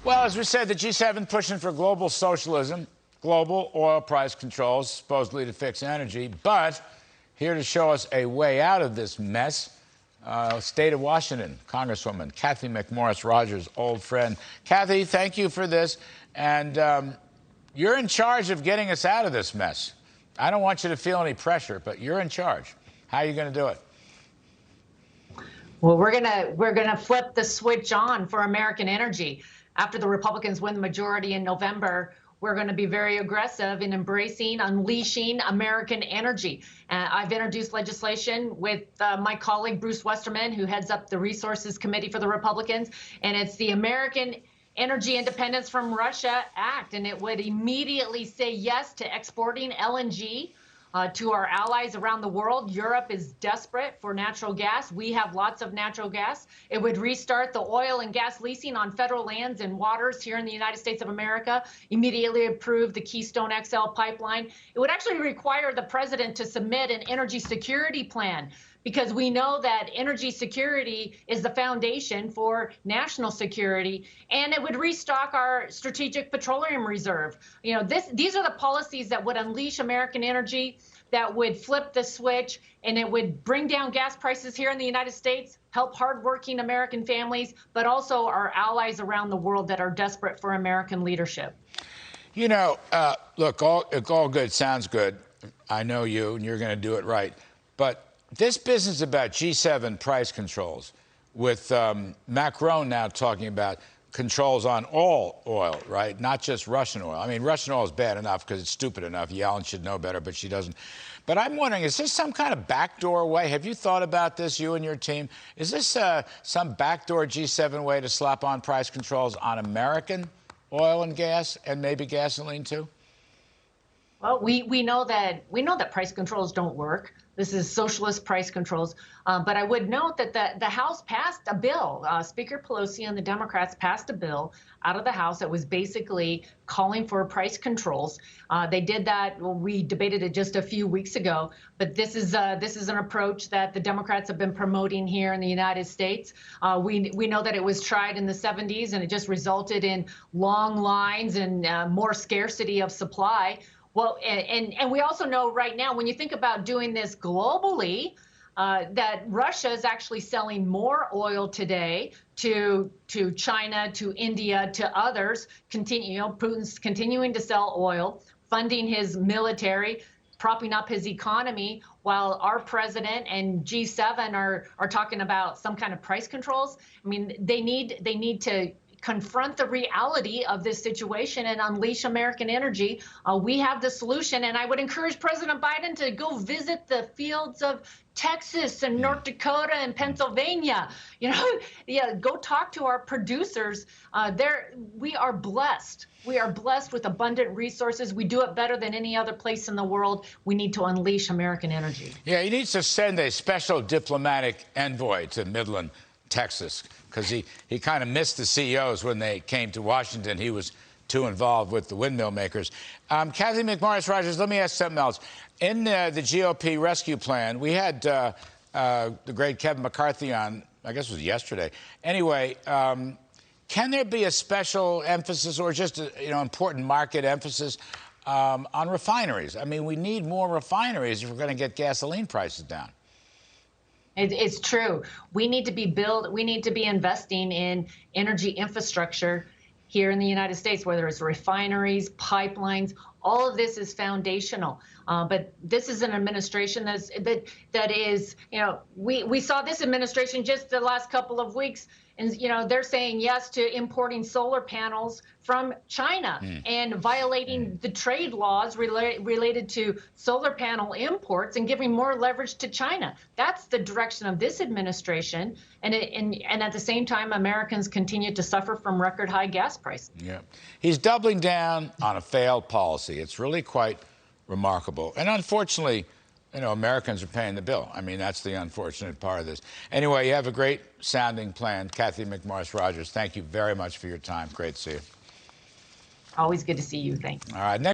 Well, as we said, the G7 pushing for global socialism, global oil price controls, supposedly to fix energy. But here to show us a way out of this mess, state of Washington, Congresswoman Cathy McMorris Rodgers, old friend. Cathy, thank you for this. And you're in charge of getting us out of this mess. I don't want you to feel any pressure, but you're in charge. How are you going to do it? Well, we're gonna flip the switch on for American energy. After the Republicans win the majority in November, we're going to be very aggressive in embracing, unleashing American energy. I've introduced legislation with my colleague Bruce Westerman, who heads up the Resources Committee for the Republicans, and it's the American Energy Independence from Russia Act, and it would immediately say yes to exporting LNG to our allies around the world. Europe is desperate for natural gas. We have lots of natural gas. It would restart the oil and gas leasing on federal lands and waters here in the United States of America, immediately approve the Keystone XL pipeline. It would actually require the president to submit an energy security plan, because we know that energy security is the foundation for national security, and it would restock our strategic petroleum reserve. You know, these are the policies that would unleash American energy, that would flip the switch, and it would bring down gas prices here in the United States, help hardworking American families, but also our allies around the world that are desperate for American leadership. You know, look, all good, sounds good. I know you, and you're going to do it right. But this business about G7 price controls, with Macron now talking about controls on all oil, right? Not just Russian oil. I mean, Russian oil is bad enough because it's stupid enough. Yellen should know better, but she doesn't. But I'm wondering, is this some kind of backdoor way? Have you thought about this, you and your team? Is this some backdoor G7 way to slap on price controls on American oil and gas, and maybe gasoline too? Well, we know that price controls don't work. This is socialist price controls. But I would note that the House passed a bill. Speaker Pelosi and the Democrats passed a bill out of the House that was basically calling for price controls. They did that. Well, we debated it just a few weeks ago. But this is an approach that the Democrats have been promoting here in the United States. We know that it was tried in the 70s, and it just resulted in long lines and more scarcity of supply. Well, and we also know right now, when you think about doing this globally, that Russia is actually selling more oil today to China, to India, to others. Putin's continuing to sell oil, funding his military, propping up his economy, while our president and G7 are talking about some kind of price controls. I mean, they need to confront the reality of this situation and unleash American energy. We have the solution, and I would encourage President Biden to go visit the fields of Texas and North Dakota and Pennsylvania. You know, yeah, go talk to our producers. We are blessed. We are blessed with abundant resources. We do it better than any other place in the world. We need to unleash American energy. Yeah, he needs to send a special diplomatic envoy to Midland, Texas, because he kind of missed the CEOs when they came to Washington. He was too involved with the windmill makers. Cathy McMorris Rodgers, let me ask something else. In the GOP rescue plan, we had the great Kevin McCarthy on, I guess it was yesterday. Anyway, can there be a special emphasis, or just a, important market emphasis on refineries? I mean, we need more refineries if we're going to get gasoline prices down. It's true. We need to be investing in energy infrastructure here in the United States, whether it's refineries, pipelines. All of this is foundational. But this is an administration that is, we saw this administration just the last couple of weeks, and they're saying yes to importing solar panels from China and violating the trade laws related to solar panel imports and giving more leverage to China. That's the direction of this administration, and at the same time, Americans continue to suffer from record high gas prices. Yeah, he's doubling down on a failed policy. It's really quite remarkable, and unfortunately, Americans are paying the bill. I mean, that's the unfortunate part of this. Anyway, you have a great sounding plan. Cathy McMorris Rodgers, thank you very much for your time. Great to see you. Always good to see you. Thanks. All right.